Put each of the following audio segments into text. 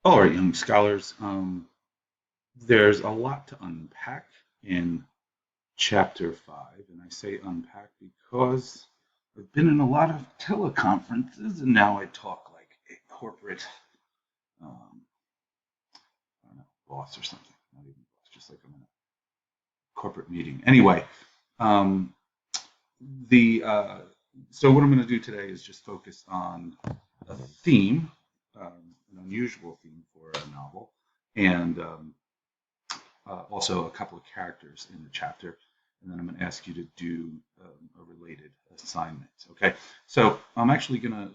All right, young scholars, there's a lot to unpack in chapter 5, and I say unpack because I've been in a lot of teleconferences, and now I talk like a corporate, um, I don't know, boss or something. Not even boss, just like I'm in a corporate meeting. Anyway, um, the so what I'm going to do today is just focus on a theme, an unusual theme for a novel, and also a couple of characters in the chapter, and then I'm going to ask you to do a related assignment. Okay, so I'm actually going to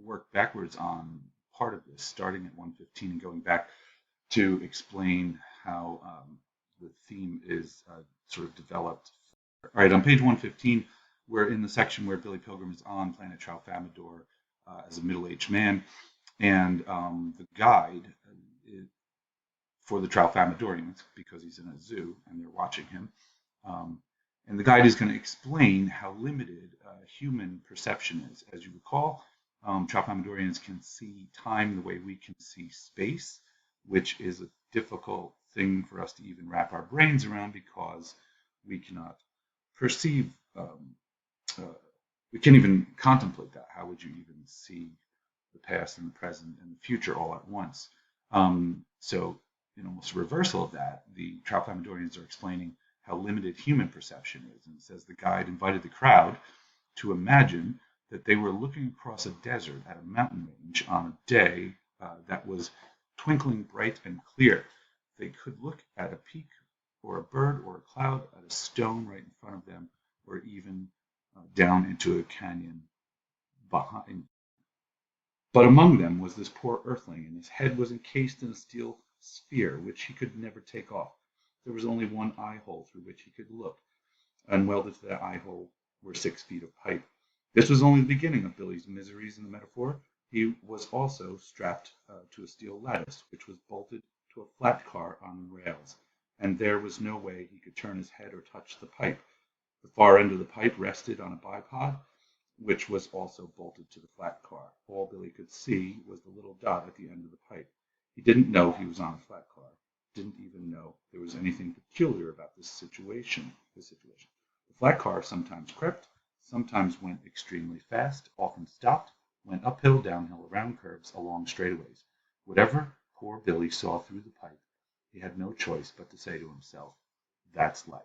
work backwards on part of this, starting at 115 and going back to explain how the theme is sort of developed. All right, on page 115, we're in the section where Billy Pilgrim is on planet Tralfamador as a middle-aged man, and the guide for the Tralfamadorians, because he's in a zoo and they're watching him. Um, and the guide is going to explain how limited human perception is. As you recall, Tralfamadorians can see time the way we can see space, which is a difficult thing for us to even wrap our brains around because we cannot perceive, uh, we can't even contemplate that. How would you even see the past and the present and the future all at once? So, in almost a reversal of that, the Tralfamadorians are explaining how limited human perception is. And it says the guide invited the crowd to imagine that they were looking across a desert at a mountain range on a day that was twinkling bright and clear. They could look at a peak or a bird or a cloud, at a stone right in front of them, or even down into a canyon behind. But among them was this poor earthling, and his head was encased in a steel sphere which he could never take off. There was only one eye hole through which he could look, and welded to that eye hole were 6 feet of pipe. This was only the beginning of Billy's miseries in the metaphor. He was also strapped to a steel lattice, which was bolted to a flat car on rails, and there was no way he could turn his head or touch the pipe. The far end of the pipe rested on a bipod, which was also bolted to the flat car. All Billy could see was the little dot at the end of the pipe. He didn't know he was on a flat car. Didn't even know there was anything peculiar about this situation. The flat car sometimes crept, sometimes went extremely fast, often stopped, went uphill, downhill, around curves, along straightaways. Whatever poor Billy saw through the pipe, he had no choice but to say to himself, "That's life."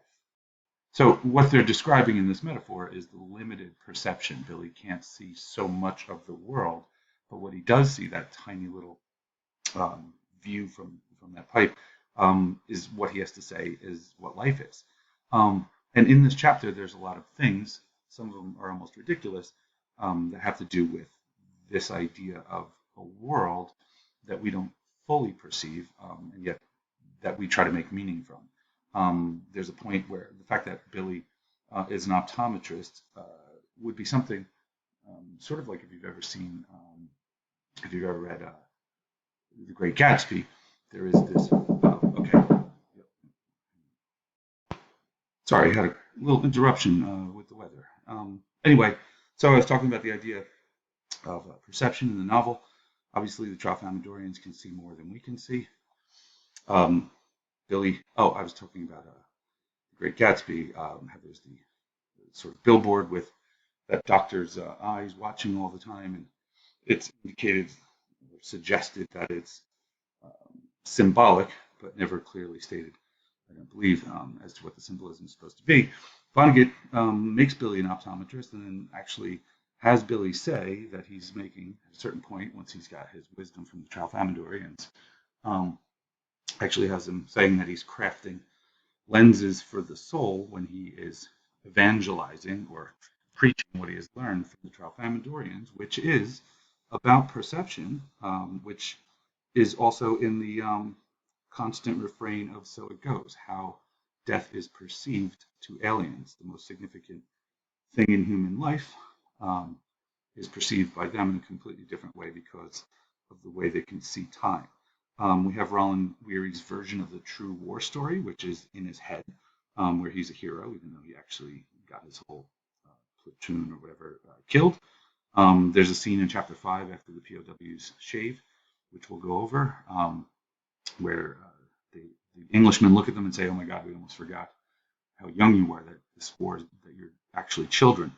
So what they're describing in this metaphor is the limited perception. Billy can't see so much of the world, but what he does see, that tiny little view from that pipe, is what he has to say is what life is. And in this chapter, there's a lot of things. Some of them are almost ridiculous that have to do with this idea of a world that we don't fully perceive, and yet that we try to make meaning from. There's a point where the fact that Billy is an optometrist would be something sort of like if you've ever read The Great Gatsby, there is this. Okay, sorry, I had a little interruption with the weather. Anyway, so I was talking about the idea of perception in the novel. Obviously, the Tralfamadorians can see more than we can see. Um, Billy, oh, I was talking about The Great Gatsby. There's the sort of billboard with that doctor's eyes watching all the time, and it's indicated or suggested that it's symbolic, but never clearly stated, I don't believe, as to what the symbolism is supposed to be. Vonnegut makes Billy an optometrist and then actually has Billy say that he's making, at a certain point, once he's got his wisdom from the Tralfamadorians, um, actually has him saying that he's crafting lenses for the soul when he is evangelizing or preaching what he has learned from the Tralfamadorians, which is about perception, which is also in the constant refrain of "So It Goes," how death is perceived to aliens. The most significant thing in human life um, is perceived by them in a completely different way because of the way they can see time. We have Roland Weary's version of the true war story, which is in his head, where he's a hero, even though he actually got his whole platoon or whatever killed. There's a scene in chapter 5 after the POWs shave, which we'll go over, where the Englishmen look at them and say, "Oh my God, we almost forgot how young you are. That this war that you're actually children."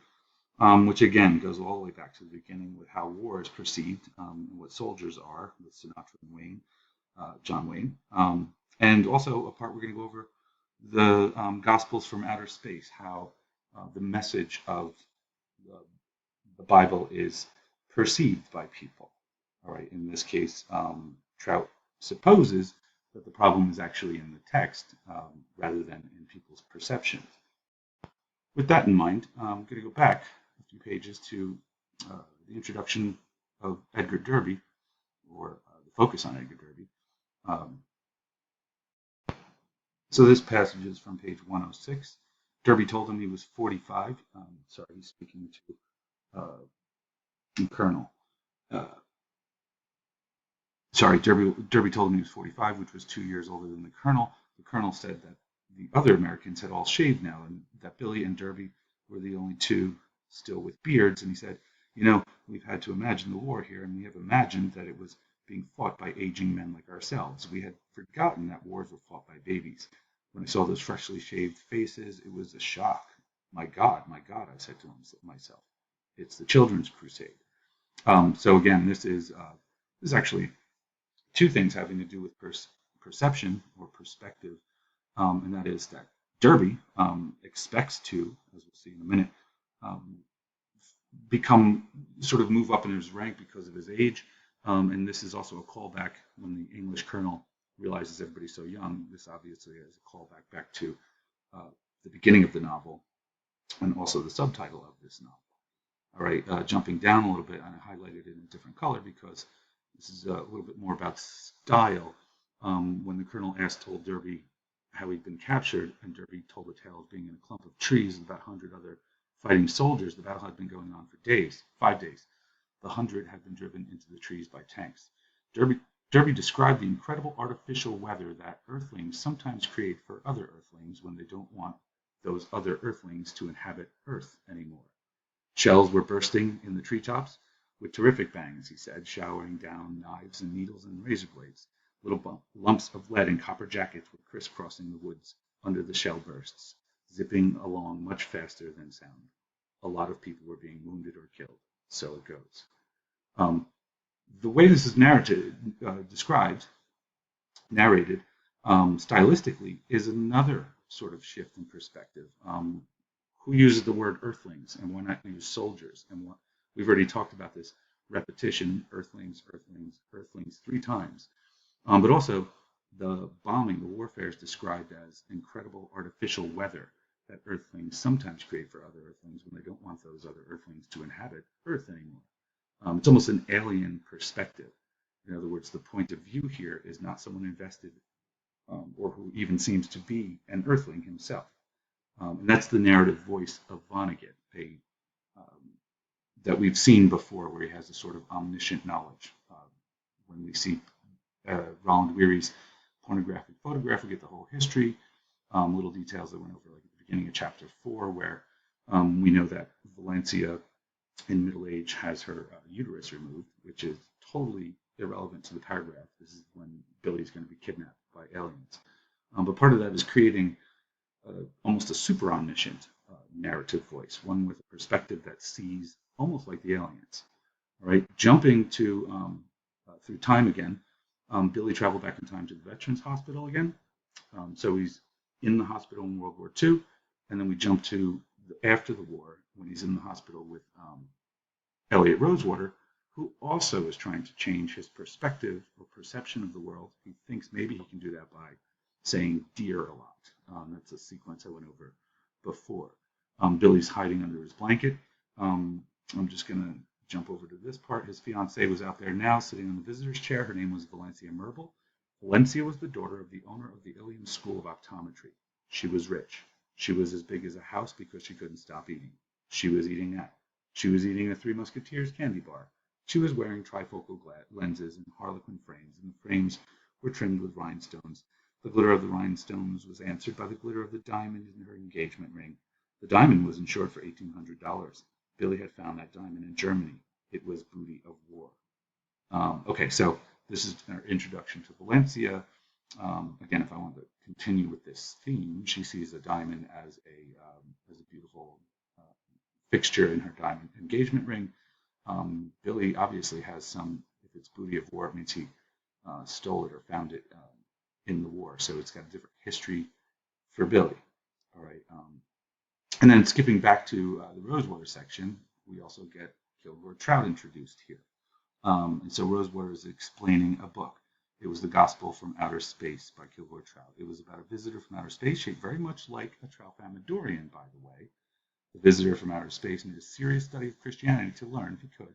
Which again goes all the way back to the beginning with how war is perceived, and what soldiers are with Sinatra and Wayne, John Wayne, and also a part we're going to go over the Gospels from outer space, how the message of the, the Bible is perceived by people. All right, in this case, Trout supposes that the problem is actually in the text rather than in people's perceptions. With that in mind, I'm going to go back a few pages to the introduction of Edgar Derby, or the focus on Edgar Derby. So this passage is from page 106. Derby told him he was 45. Sorry, he's speaking to Colonel. Derby told him he was 45, which was 2 years older than the Colonel. The Colonel said that the other Americans had all shaved now, and that Billy and Derby were the only two still with beards. And he said, we've had to imagine the war here, and we have imagined that it was being fought by aging men like ourselves. We had forgotten that wars were fought by babies. When I saw those freshly shaved faces, it was a shock. My God, I said to myself, it's the children's crusade. So again, this is actually two things having to do with perception or perspective, and that is that Derby expects to, as we'll see in a minute, move up in his rank because of his age, and this is also a callback when the English colonel realizes everybody's so young. This obviously is a callback back to the beginning of the novel, and also the subtitle of this novel. All right, jumping down a little bit, and I highlighted it in a different color because this is a little bit more about style. When the colonel told Derby how he'd been captured, and Derby told the tale of being in a clump of trees with about 100 other fighting soldiers, the battle had been going on for days, 5 days. The 100 had been driven into the trees by tanks. Derby described the incredible artificial weather that Earthlings sometimes create for other Earthlings when they don't want those other Earthlings to inhabit Earth anymore. Shells were bursting in the treetops with terrific bangs, he said, showering down knives and needles and razor blades. Little lumps of lead and copper jackets were crisscrossing the woods under the shell bursts, zipping along much faster than sound. A lot of people were being wounded or killed. So it goes. The way this is narrated stylistically, is another sort of shift in perspective. Who uses the word Earthlings, and why not use soldiers? And we've already talked about this repetition: Earthlings, Earthlings, Earthlings 3 times. But also, the bombing, the warfare is described as incredible artificial weather that Earthlings sometimes create for other Earthlings when they don't want those other Earthlings to inhabit Earth anymore. It's almost an alien perspective. In other words, the point of view here is not someone invested or who even seems to be an Earthling himself. And that's the narrative voice of Vonnegut, that we've seen before, where he has a sort of omniscient knowledge. When we see Roland Weary's pornographic photograph, we get the whole history, little details that went over like at the beginning of chapter 4, where we know that Valencia in middle age has her uterus removed, which is totally irrelevant to the paragraph. This is when Billy's going to be kidnapped by aliens. But part of that is creating almost a super omniscient narrative voice, one with a perspective that sees almost like the aliens. All right, jumping to through time again, Billy traveled back in time to the Veterans Hospital again. So he's in the hospital in World War II, and then we jump to after the war when he's in the hospital with Elliot Rosewater, who also is trying to change his perspective or perception of the world. He thinks maybe he can do that by saying dear a lot. That's a sequence I went over before. Billy's hiding under his blanket. I'm just going to jump over to this part. His fiancée was out there now, sitting on the visitor's chair. Her name was Valencia Merble. Valencia was the daughter of the owner of the Ilium School of Optometry. She was rich. She was as big as a house because she couldn't stop eating. She was eating that. She was eating a Three Musketeers candy bar. She was wearing trifocal lenses and harlequin frames, and the frames were trimmed with rhinestones. The glitter of the rhinestones was answered by the glitter of the diamond in her engagement ring. The diamond was insured for $1,800. Billy had found that diamond in Germany. It was booty of war. Okay, so this is our introduction to Valencia. Again, if I want to continue with this theme, she sees a diamond as a beautiful fixture in her diamond engagement ring. Billy obviously has some, if it's booty of war, it means he stole it or found it in the war. So it's got a different history for Billy. All right. And then skipping back to the Rosewater section, we also get Kilgore Trout introduced here. And so Rosewater is explaining a book. It was The Gospel from Outer Space by Kilgore Trout. It was about a visitor from outer space, shaped very much like a Tralfamadorian, by the way. The visitor from outer space made a serious study of Christianity to learn, if he could,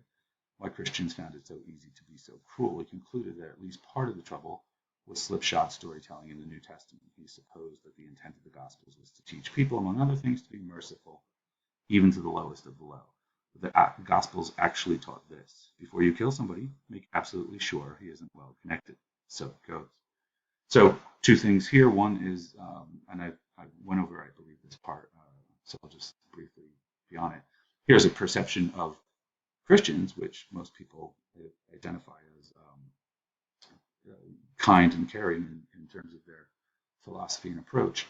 why Christians found it so easy to be so cruel. He concluded that at least part of the trouble was slipshod storytelling in the New Testament. He supposed that the intent of the Gospels was to teach people, among other things, to be merciful, even to the lowest of the low. The Gospels actually taught this. Before you kill somebody, make absolutely sure he isn't well connected. So it goes. So two things here. One is, and I went over, I believe, this part, so I'll just briefly be on it. Here's a perception of Christians, which most people identify as kind and caring in terms of their philosophy and approach.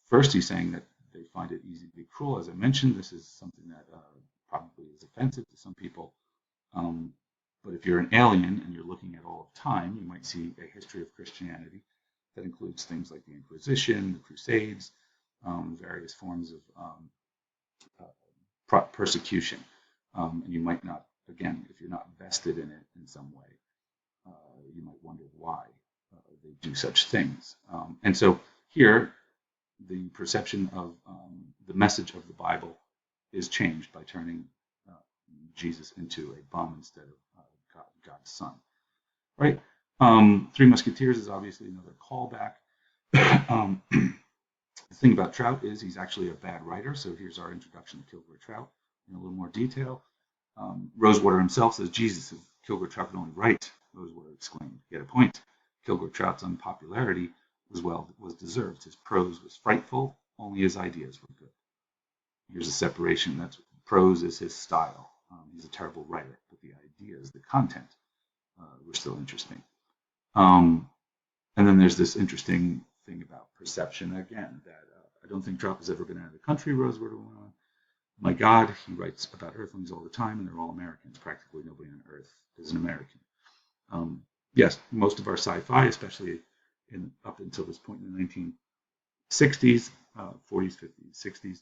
First, he's saying that they find it easy to be cruel. As I mentioned, this is something that probably is offensive to some people. But if you're an alien and you're looking at all of time, you might see a history of Christianity that includes things like the Inquisition, the Crusades, various forms of persecution. And you might not, again, if you're not vested in it in some way, you might wonder why they do such things. And so here, the perception of the message of the Bible is changed by turning Jesus into a bum instead of God's son. Right? Three Musketeers is obviously another callback. The thing about Trout is he's actually a bad writer. So here's our introduction to Kilgore Trout in a little more detail. Rosewater himself says, Jesus, if Kilgore Trout could only write, Rosewater exclaimed. He had a point. Kilgore Trout's unpopularity was deserved. His prose was frightful, only his ideas were good. Here's a separation. That's prose is his style. He's a terrible writer, but the ideas, the content, were still interesting. And then there's this interesting thing about perception again, that I don't think Trout has ever been out of the country, Rosewater went on. My God, he writes about Earthlings all the time, and they're all Americans. Practically nobody on Earth is an American. Yes, most of our sci-fi, especially up until this point in the 1960s, 40s, 50s,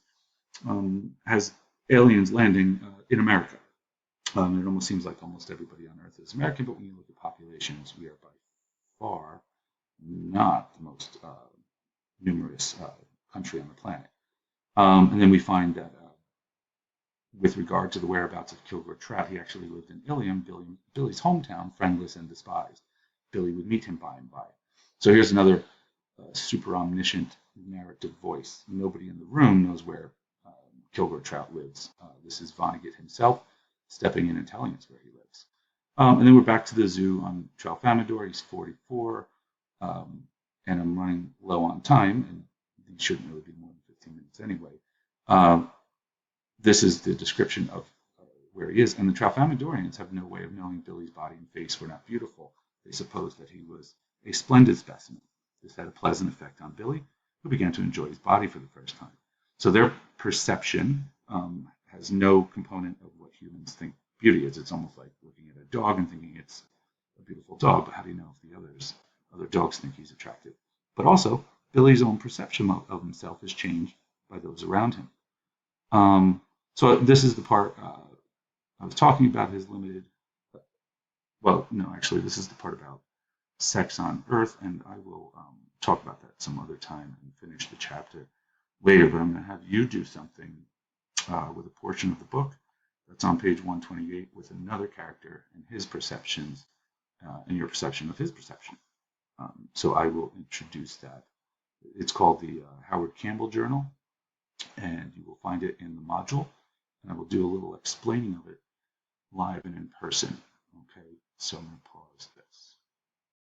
60s, has aliens landing in America. It almost seems like almost everybody on Earth is American, but when you look at populations, we are by far not the most numerous country on the planet. And then we find that with regard to the whereabouts of Kilgore Trout, he actually lived in Ilium, Billy's hometown, friendless and despised. Billy would meet him by and by. So here's another super omniscient narrative voice. Nobody in the room knows where Kilgore Trout lives. This is Vonnegut himself stepping in and telling us where he lives. And then we're back to the zoo on Tralfamador. He's 44, and I'm running low on time, and these shouldn't really be more than 15 minutes anyway. This is the description of where he is. And the Tralfamadorians have no way of knowing Billy's body and face were not beautiful. They supposed that he was a splendid specimen. This had a pleasant effect on Billy, who began to enjoy his body for the first time. So their perception has no component of what humans think beauty is. It's almost like looking at a dog and thinking it's a beautiful dog, but how do you know if the other dogs think he's attractive? But also, Billy's own perception of himself is changed by those around him. So this is the part I was talking about his limited, well, no, actually, this is the part about sex on Earth, and I will talk about that some other time and finish the chapter later, but I'm going to have you do something with a portion of the book that's on page 128 with another character and his perceptions and your perception of his perception. So I will introduce that. It's called the Howard Campbell Journal, and you will find it in the module, and I will do a little explaining of it live and in person. Okay, so I'm going to pause there.